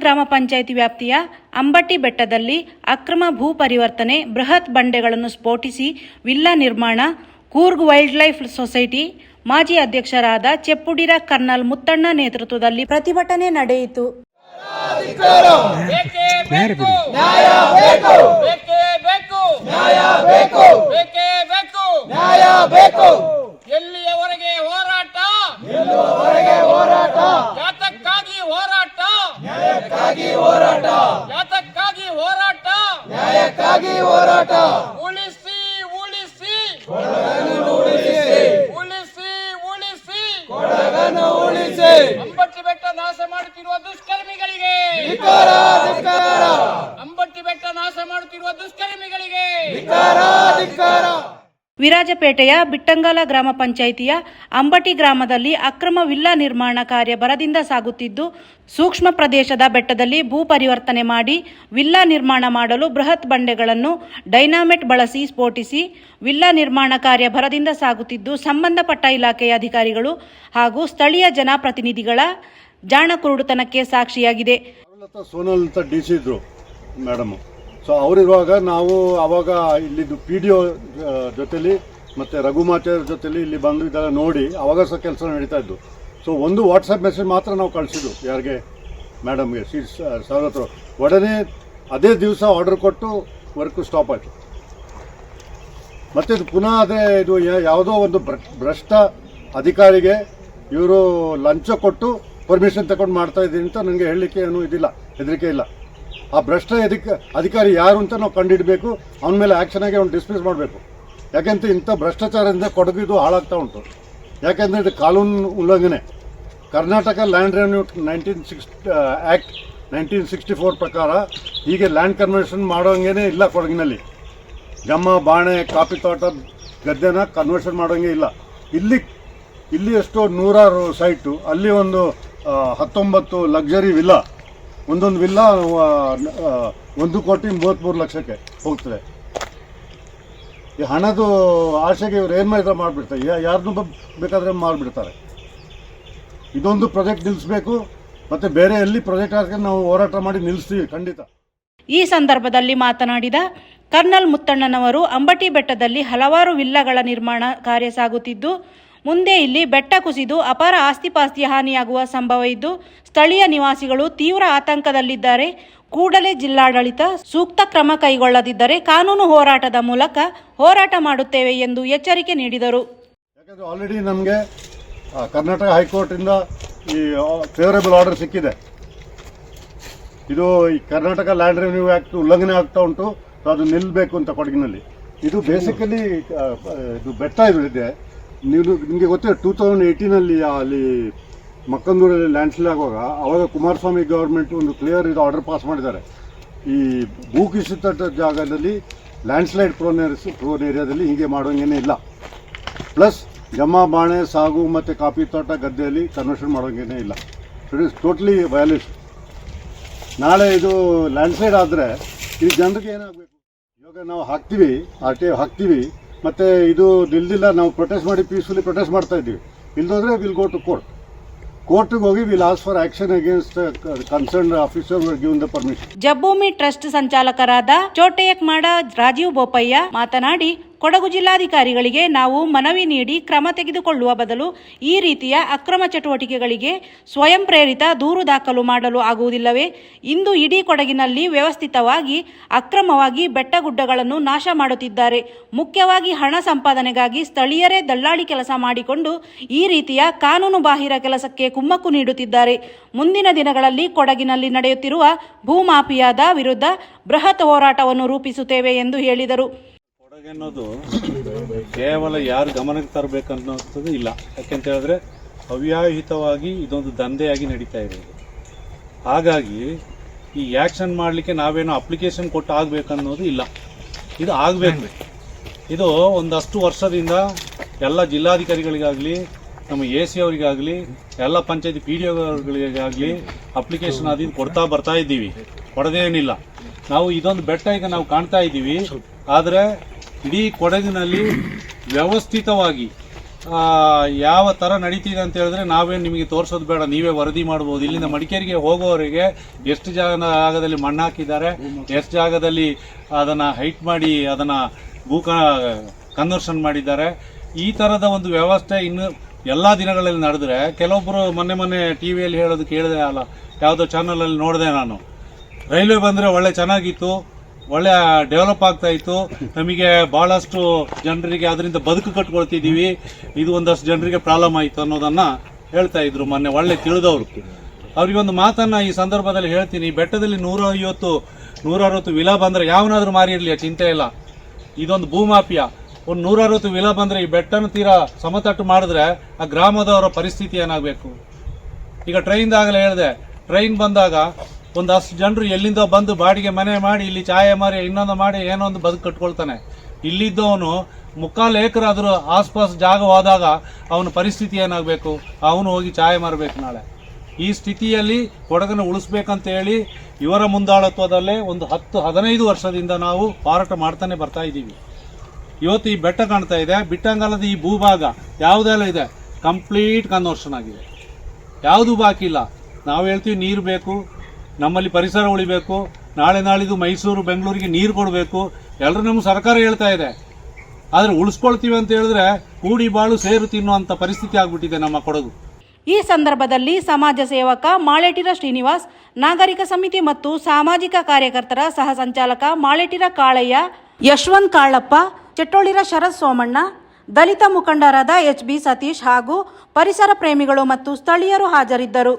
ಗ್ರಾಮ ಪಂಚಾಯಿತಿ ವ್ಯಾಪ್ತಿಯ ಅಂಬಟ್ಟಿ ಬೆಟ್ಟದಲ್ಲಿ ಅಕ್ರಮ ಭೂ ಪರಿವರ್ತನೆ, ಬೃಹತ್ ಬಂಡೆಗಳನ್ನು ಸ್ಫೋಟಿಸಿ ವಿಲ್ಲಾ ನಿರ್ಮಾಣ. ಕೂರ್ಗ್ ವೈಲ್ಡ್ ಲೈಫ್ ಸೊಸೈಟಿ ಮಾಜಿ ಅಧ್ಯಕ್ಷರಾದ ಚೆಪ್ಪುಡಿರ ಕರ್ನಲ್ ಮುತ್ತಣ್ಣ ನೇತೃತ್ವದಲ್ಲಿ ಪ್ರತಿಭಟನೆ ನಡೆಯಿತು. ಎಲ್ಲಿಯವರೆಗೆ ಹೋರಾಟ? ಯಾತಕ್ಕಾಗಿ ಹೋರಾಟ? ಯಾತಕ್ಕಾಗಿ ಹೋರಾಟ? ಉಳಿಸಿ ಉಳಿಸಿ ಉಳಿಸಿ ಉಳಿಸಿ ಅಂಬಟ್ಟಿ ಬೆಟ್ಟ ನಾಶ ಮಾಡುತ್ತಿರುವ ದುಷ್ಕರ್ಮಿಗಳಿಗೆ, ಅಂಬಟ್ಟಿ ಬೆಟ್ಟ ನಾಶ ಮಾಡುತ್ತಿರುವ ದುಷ್ಕರ್ಮಿಗಳಿಗೆ. ವಿರಾಜಪೇಟೆಯ ಬಿಟ್ಟಂಗಾಲ ಗ್ರಾಮ ಪಂಚಾಯಿತಿಯ ಅಂಬಟಿ ಗ್ರಾಮದಲ್ಲಿ ಅಕ್ರಮ ವಿಲ್ಲಾ ನಿರ್ಮಾಣ ಕಾರ್ಯ ಭರದಿಂದ ಸಾಗುತ್ತಿದ್ದು, ಸೂಕ್ಷ್ಮ ಪ್ರದೇಶದ ಬೆಟ್ಟದಲ್ಲಿ ಭೂ ಪರಿವರ್ತನೆ ಮಾಡಿ ವಿಲ್ಲಾ ನಿರ್ಮಾಣ ಮಾಡಲು ಬೃಹತ್ ಬಂಡೆಗಳನ್ನು ಡೈನಾಮೈಟ್ ಬಳಸಿ ಸ್ಫೋಟಿಸಿ ವಿಲ್ಲಾ ನಿರ್ಮಾಣ ಕಾರ್ಯ ಭರದಿಂದ ಸಾಗುತ್ತಿದ್ದು, ಸಂಬಂಧಪಟ್ಟ ಇಲಾಖೆಯ ಅಧಿಕಾರಿಗಳು ಹಾಗೂ ಸ್ಥಳೀಯ ಜನಪ್ರತಿನಿಧಿಗಳ ಜಾಣಕುರುಡುತನಕ್ಕೆ ಸಾಕ್ಷಿಯಾಗಿದೆ. ಸೋನಲ್ ಡಿಸಿ ಇದ್ರು ಮೇಡಮ್. ಸೊ ಅವರಿರುವಾಗ ನಾವು ಅವಾಗ ಇಲ್ಲಿದ್ದು PDO ಜೊತೆಲಿ ಮತ್ತು ರಘುಮಾಚಾರ್ಯ ಜೊತೆಲಿ ಇಲ್ಲಿ ಬಂದು ಇದೆಲ್ಲ ನೋಡಿ ಅವಾಗ ಸಹ ಕೆಲಸ ನಡೀತಾ ಇದ್ದು. ಸೊ ಒಂದು ವಾಟ್ಸಪ್ ಮೆಸೇಜ್ ಮಾತ್ರ ನಾವು ಕಳಿಸಿದ್ದು ಯಾರಿಗೆ, ಮೇಡಮ್ಗೆ, ಸರ್ ಹತ್ರ. ಒಡನೆ ಅದೇ ದಿವಸ ಆರ್ಡರ್ ಕೊಟ್ಟು ವರ್ಕು ಸ್ಟಾಪ್ ಆಯಿತು. ಮತ್ತು ಇದು ಪುನಃ ಇದು ಯಾವುದೋ ಒಂದು ಭ್ರಷ್ಟ ಅಧಿಕಾರಿಗೆ ಇವರು ಲಂಚ ಕೊಟ್ಟು ಪರ್ಮಿಷನ್ ತಗೊಂಡು ಮಾಡ್ತಾ ಇದ್ದೀನಿ ಅಂತ ನನಗೆ ಹೇಳಲಿಕ್ಕೆ ಏನೂ ಇದಿಲ್ಲ, ಹೆದರಿಕೆ ಇಲ್ಲ. ಆ ಭ್ರಷ್ಟ ಅಧಿಕಾರಿ ಯಾರು ಅಂತ ನಾವು ಕಂಡುಹಿಡಬೇಕು, ಅವನ ಮೇಲೆ ಆ್ಯಕ್ಷನ್ ಆಗಿ ಅವ್ನು ಡಿಸ್ಮಿಸ್ ಮಾಡಬೇಕು. ಯಾಕೆಂತ ಇಂಥ ಭ್ರಷ್ಟಾಚಾರದಿಂದ ಕೊಡಗು ಇದು ಹಾಳಾಗ್ತಾ ಉಂಟು. ಯಾಕೆಂದರೆ ಇದು ಕಾನೂನು ಉಲ್ಲಂಘನೆ. ಕರ್ನಾಟಕ ಲ್ಯಾಂಡ್ ರೆವೆನ್ಯೂ ಆ್ಯಕ್ಟ್ 1964 ಪ್ರಕಾರ ಹೀಗೆ ಲ್ಯಾಂಡ್ ಕನ್ವರ್ಷನ್ ಮಾಡೋಂಗೇ ಇಲ್ಲ ಕೊಡಗಿನಲ್ಲಿ. ಜಮ್ಮ, ಬಾಣೆ, ಕಾಫಿ ತೋಟ, ಗದ್ದೆನ ಕನ್ವರ್ಷನ್ ಮಾಡೋಂಗೇ ಇಲ್ಲ. ಇಲ್ಲಿ ಎಷ್ಟೋ ನೂರಾರು ಸೈಟು, ಅಲ್ಲಿ ಒಂದು 19 ಲಕ್ಸರಿ ವಿಲ್ಲಾ, ಒಂದೊಂದು ವಿಲ್ಲಾ 1,33,00,000ಕ್ಕೆ ಹೋಗ್ತದೆ. ಈ ಹಣದ ಆಶೆಗೆ ಇವ್ರು ಏನು ಮಾಡಿಬಿಡ್ತಾರೆ, ಯಾರನ್ನೂ ಬೇಕಾದರೆ ಮಾಡಿಬಿಡ್ತಾರೆ. ಇದೊಂದು ಪ್ರಾಜೆಕ್ಟ್ ನಿಲ್ಲಿಸಬೇಕು, ಮತ್ತು ಬೇರೆ ಎಲ್ಲಿ ಪ್ರಾಜೆಕ್ಟ್ ಹಾಕಿ ನಾವು ಹೋರಾಟ ಮಾಡಿ ನಿಲ್ಲಿಸ್ತೀವಿ ಖಂಡಿತ. ಈ ಸಂದರ್ಭದಲ್ಲಿ ಮಾತನಾಡಿದ ಕರ್ನಲ್ ಮುತ್ತಣ್ಣನವರು, ಅಂಬಟಿ ಬೆಟ್ಟದಲ್ಲಿ ಹಲವಾರು ವಿಲ್ಲಾಗಳ ನಿರ್ಮಾಣ ಕಾರ್ಯ ಸಾಗುತ್ತಿದ್ದು, ಮುಂದೆ ಇಲ್ಲಿ ಬೆಟ್ಟ ಕುಸಿದು ಅಪಾರ ಆಸ್ತಿಪಾಸ್ತಿ ಹಾನಿಯಾಗುವ ಸಂಭವ ಇದ್ದು, ಸ್ಥಳೀಯ ನಿವಾಸಿಗಳು ತೀವ್ರ ಆತಂಕದಲ್ಲಿದ್ದಾರೆ. ಕೂಡಲೇ ಜಿಲ್ಲಾಡಳಿತ ಸೂಕ್ತ ಕ್ರಮ ಕೈಗೊಳ್ಳದಿದ್ದರೆ ಕಾನೂನು ಹೋರಾಟದ ಮೂಲಕ ಹೋರಾಟ ಮಾಡುತ್ತೇವೆ ಎಂದು ಎಚ್ಚರಿಕೆ ನೀಡಿದರು. ಯಾಕಂದರೆ ಆಲ್ರೆಡಿ ನಮಗೆ ಕರ್ನಾಟಕ ಹೈಕೋರ್ಟಿಂದ ಈ ಫೇವರೇಬಲ್ ಆರ್ಡರ್ ಸಿಕ್ಕಿದೆ. ಇದು ಈ ಕರ್ನಾಟಕ ಲ್ಯಾಂಡ್ ರೆವೆನ್ಯೂ ಆ್ಯಕ್ಟ್ ಉಲ್ಲಂಘನೆ ಆಗ್ತಾ ಉಂಟು, ಅದು ನಿಲ್ಲಬೇಕು ಅಂತ ಕೊಡಗಿನಲ್ಲಿ. ಇದು ಬೇಸಿಕಲಿ ಇದು ಬೆಟ್ಟ ಇದೆ. ನಿಮಗೆ ಗೊತ್ತಿದೆ 2018 ಅಲ್ಲಿ ಮಕ್ಕಂದೂರಲ್ಲಿ ಲ್ಯಾಂಡ್ಸ್ಲೈಡ್ ಆಗುವಾಗ ಅವಾಗ ಕುಮಾರಸ್ವಾಮಿ ಗೌರ್ಮೆಂಟ್ ಒಂದು ಕ್ಲಿಯರ್ ಇದು ಆರ್ಡರ್ ಪಾಸ್ ಮಾಡಿದ್ದಾರೆ. ಈ ಭೂಕುಸಿತ ಜಾಗದಲ್ಲಿ ಲ್ಯಾಂಡ್ಸ್ಲೈಡ್ ಪ್ರೋನ್ ಏರಿಯಾದಲ್ಲಿ ಹೀಗೆ ಮಾಡೋಂಗೇನೇ ಇಲ್ಲ. ಪ್ಲಸ್ ಜಮ್ಮ, ಬಾಣೆ, ಸಾಗು ಮತ್ತು ಕಾಫಿ ತೋಟ, ಗದ್ದೆಯಲ್ಲಿ ಕನ್ವರ್ಷನ್ ಮಾಡೋಂಗೇನೇ ಇಲ್ಲ. It is totally violation. ನಾಳೆ ಇದು ಲ್ಯಾಂಡ್ಸ್ಲೈಡ್ ಆದರೆ ಈ ಜನರಿಗೆ ಏನಾಗಬೇಕು? ಇವಾಗ ನಾವು ಹಾಕ್ತೀವಿ ಮತ್ತು ಇದು ನಿಲ್ದಿಲ್ಲ, ನಾವು ಪ್ರೊಟೆಸ್ಟ್ ಮಾಡಿ ಪೀಸ್ಫುಲಿ ಪ್ರೊಟೆಸ್ಟ್ ಮಾಡ್ತಾ ಇದ್ದೀವಿ. ಇಲ್ದೋದ್ರೆ ವಿಲ್ ಗೋ ಟು ಕೋರ್ಟ್ಗೆ ಹೋಗಿ will ask for action against concern officer given the permission. ಜಬ್ಬೂಮಿ ಟ್ರಸ್ಟ್ ಸಂಚಾಲಕರಾದ ಚೋಟೆಯಕ್ಮಾಡ ರಾಜೀವ್ ಬೋಪಯ್ಯ ಮಾತನಾಡಿ, ಕೊಡಗು ಜಿಲ್ಲಾಧಿಕಾರಿಗಳಿಗೆ ನಾವು ಮನವಿ ನೀಡಿ ಕ್ರಮ ತೆಗೆದುಕೊಳ್ಳುವ ಬದಲು ಈ ರೀತಿಯ ಅಕ್ರಮ ಚಟುವಟಿಕೆಗಳಿಗೆ ಸ್ವಯಂ ಪ್ರೇರಿತ ದೂರು ದಾಖಲು ಮಾಡಲು ಆಗುವುದಿಲ್ಲವೇ? ಇಂದು ಇಡೀ ಕೊಡಗಿನಲ್ಲಿ ವ್ಯವಸ್ಥಿತವಾಗಿ ಅಕ್ರಮವಾಗಿ ಬೆಟ್ಟಗುಡ್ಡಗಳನ್ನು ನಾಶ ಮಾಡುತ್ತಿದ್ದಾರೆ. ಮುಖ್ಯವಾಗಿ ಹಣ ಸಂಪಾದನೆಗಾಗಿ ಸ್ಥಳೀಯರೇ ದಳ್ಳಾಳಿ ಕೆಲಸ ಮಾಡಿಕೊಂಡು ಈ ರೀತಿಯ ಕಾನೂನು ಬಾಹಿರ ಕೆಲಸಕ್ಕೆ ಕುಮ್ಮಕ್ಕು ನೀಡುತ್ತಿದ್ದಾರೆ. ಮುಂದಿನ ದಿನಗಳಲ್ಲಿ ಕೊಡಗಿನಲ್ಲಿ ನಡೆಯುತ್ತಿರುವ ಭೂಮಾಫಿಯಾದ ವಿರುದ್ಧ ಬೃಹತ್ ಹೋರಾಟವನ್ನು ರೂಪಿಸುತ್ತೇವೆ ಎಂದು ಹೇಳಿದರು. ಅನ್ನೋದು ಕೇವಲ ಯಾರು ಗಮನಕ್ಕೆ ತರಬೇಕನ್ನೋದು ಇಲ್ಲ. ಯಾಕೆಂತ ಹೇಳಿದ್ರೆ ಅವ್ಯಾಹಿತವಾಗಿ ಇದೊಂದು ದಂಧೆಯಾಗಿ ನಡೀತಾ ಇರೋದು. ಹಾಗಾಗಿ ಈ ಆ್ಯಕ್ಷನ್ ಮಾಡಲಿಕ್ಕೆ ನಾವೇನೋ ಅಪ್ಲಿಕೇಶನ್ ಕೊಟ್ಟು ಆಗಬೇಕನ್ನೋದು ಇಲ್ಲ. ಇದು ಆಗಬೇಕು. ಇದು ಒಂದಷ್ಟು ವರ್ಷದಿಂದ ಎಲ್ಲ ಜಿಲ್ಲಾಧಿಕಾರಿಗಳಿಗಾಗಲಿ, ನಮ್ಮ AC ಅವರಿಗಾಗಲಿ, ಎಲ್ಲ ಪಂಚಾಯತಿ PDOಗಳಿಗಾಗಲಿ ಅಪ್ಲಿಕೇಶನ್ ಅದು ಕೊಡ್ತಾ ಬರ್ತಾ ಇದ್ದೀವಿ. ಕೊಡದೇನಿಲ್ಲ. ನಾವು ಇದೊಂದು ಬೆಟ್ಟ ಈಗ ನಾವು ಕಾಣ್ತಾ ಇದ್ದೀವಿ. ಆದರೆ ಇಡೀ ಕೊಡಗಿನಲ್ಲಿ ವ್ಯವಸ್ಥಿತವಾಗಿ ಯಾವ ಥರ ನಡೀತಿದೆ ಅಂತ ಹೇಳಿದ್ರೆ ನಾವೇನು ನಿಮಗೆ ತೋರಿಸೋದು ಬೇಡ, ನೀವೇ ವರದಿ ಮಾಡ್ಬೋದು. ಇಲ್ಲಿಂದ ಮಡಿಕೇರಿಗೆ ಹೋಗೋವರಿಗೆ ಎಷ್ಟು ಜಾಗದಲ್ಲಿ ಮಣ್ಣು ಹಾಕಿದ್ದಾರೆ, ಎಷ್ಟು ಜಾಗದಲ್ಲಿ ಅದನ್ನು ಹೈಟ್ ಮಾಡಿ ಅದನ್ನು ಕನ್ವರ್ಷನ್ ಮಾಡಿದ್ದಾರೆ. ಈ ಥರದ ಒಂದು ವ್ಯವಸ್ಥೆ ಇನ್ನು ಎಲ್ಲ ದಿನಗಳಲ್ಲಿ ನಡೆದ್ರೆ, ಕೆಲವೊಬ್ಬರು ಮೊನ್ನೆ ಟಿ ವಿಯಲ್ಲಿ ಹೇಳೋದು ಕೇಳಿದೆ ಅಲ್ಲ, ಯಾವುದೋ ಚಾನಲಲ್ಲಿ ನೋಡಿದೆ ನಾನು, ರೈಲ್ವೆ ಬಂದರೆ ಒಳ್ಳೆ ಚೆನ್ನಾಗಿತ್ತು, ಒಳ್ಳೆ ಡೆವಲಪ್ ಆಗ್ತಾ ಇತ್ತು, ನಮಗೆ ಭಾಳಷ್ಟು ಜನರಿಗೆ ಅದರಿಂದ ಬದುಕು ಕಟ್ಕೊಳ್ತಿದ್ದೀವಿ, ಇದು ಒಂದಷ್ಟು ಜನರಿಗೆ ಪ್ರಾಬ್ಲಮ್ ಆಯಿತು ಅನ್ನೋದನ್ನು ಹೇಳ್ತಾ ಇದ್ರು ಮೊನ್ನೆ, ಒಳ್ಳೆ ತಿಳಿದವರು. ಅವ್ರಿಗೊಂದು ಮಾತನ್ನು ಈ ಸಂದರ್ಭದಲ್ಲಿ ಹೇಳ್ತೀನಿ, ಬೆಟ್ಟದಲ್ಲಿ 150-160 ವಿಲಾ ಬಂದರೆ ಯಾವನಾದ್ರೂ ಮಾರಿ ಇರಲಿ, ಚಿಂತೆ ಇಲ್ಲ. ಇದೊಂದು ಭೂಮಾಫಿಯಾ. ಒಂದು 160 ವಿಲಾ ಬಂದರೆ ಈ ಬೆಟ್ಟನ ತೀರಾ ಸಮತಟ್ಟು ಮಾಡಿದ್ರೆ ಆ ಗ್ರಾಮದವರ ಪರಿಸ್ಥಿತಿ ಏನಾಗಬೇಕು? ಈಗ ಟ್ರೈನ್ದಾಗಲೇ ಹೇಳಿದೆ, ಟ್ರೈನ್ ಬಂದಾಗ ಒಂದಷ್ಟು ಜನರು ಎಲ್ಲಿಂದ ಬಂದು ಬಾಡಿಗೆ ಮನೆ ಮಾಡಿ ಇಲ್ಲಿ ಚಾಯ ಮಾರಿ ಇನ್ನೊಂದು ಮಾಡಿ ಏನೋ ಒಂದು ಬದುಕು ಕಟ್ಕೊಳ್ತಾನೆ. ಇಲ್ಲಿದ್ದವನು 3/4 ಎಕರೆ ಅದ್ರ ಆಸ್ಪಾಸ್ ಜಾಗ ಹೋದಾಗ ಅವನ ಪರಿಸ್ಥಿತಿ ಏನಾಗಬೇಕು? ಅವನು ಹೋಗಿ ಚಾಯ ಮಾರಬೇಕು ನಾಳೆ. ಈ ಸ್ಥಿತಿಯಲ್ಲಿ ಕೊಡಗನ್ನು ಉಳಿಸ್ಬೇಕಂತ ಹೇಳಿ ಇವರ ಮುಂದಾಳತ್ವದಲ್ಲೇ ಒಂದು 10-15 ವರ್ಷದಿಂದ ನಾವು ಹೋರಾಟ ಮಾಡ್ತಾನೆ ಬರ್ತಾ ಇದ್ದೀವಿ. ಇವತ್ತು ಈ ಬೆಟ್ಟ ಕಾಣ್ತಾ ಇದೆ, ಬಿಟ್ಟಂಗಾಲದ ಈ ಭೂಭಾಗ ಯಾವುದೆಲ್ಲ ಇದೆ ಕಂಪ್ಲೀಟ್ ಕನ್ವರ್ಷನ್ ಆಗಿದೆ, ಯಾವುದೂ ಬಾಕಿ ಇಲ್ಲ. ನಾವು ಹೇಳ್ತೀವಿ ನೀರು ಬೇಕು, ನಮ್ಮಲ್ಲಿ ಪರಿಸರ ಉಳಿಬೇಕು, ನಾಳೆ ನಾಳಿದ್ದು ಮೈಸೂರು ಬೆಂಗಳೂರಿಗೆ ನೀರು ಕೊಡಬೇಕು, ಎಲ್ಲರೂ ನಮ್ಮ ಸರ್ಕಾರ ಹೇಳ್ತಾ ಇದೆ. ಆದರೆ ಉಳಿಸ್ಕೊಳ್ತೀವಿ ಅಂತ ಹೇಳಿದ್ರೆ ಕೂಡಿ ಬಾಳು ಸೇರು ತಿನ್ನುವಂಥ ಪರಿಸ್ಥಿತಿ ಆಗ್ಬಿಟ್ಟಿದೆ ನಮ್ಮ ಕೊಡಗು. ಈ ಸಂದರ್ಭದಲ್ಲಿ ಸಮಾಜ ಸೇವಕ ಮಾಳೆಟಿರ ಶ್ರೀನಿವಾಸ್, ನಾಗರಿಕ ಸಮಿತಿ ಮತ್ತು ಸಾಮಾಜಿಕ ಕಾರ್ಯಕರ್ತರ ಸಹ ಸಂಚಾಲಕ ಮಾಳೆಟಿರ ಕಾಳಯ್ಯ, ಯಶವಂತ್ ಕಾಳಪ್ಪ, ಚೆಟ್ಟೋಳಿರ ಶರತ್ ಸೋಮಣ್ಣ, ದಲಿತ ಮುಖಂಡರಾದ HB ಸತೀಶ್ ಹಾಗೂ ಪರಿಸರ ಪ್ರೇಮಿಗಳು ಮತ್ತು ಸ್ಥಳೀಯರು ಹಾಜರಿದ್ದರು.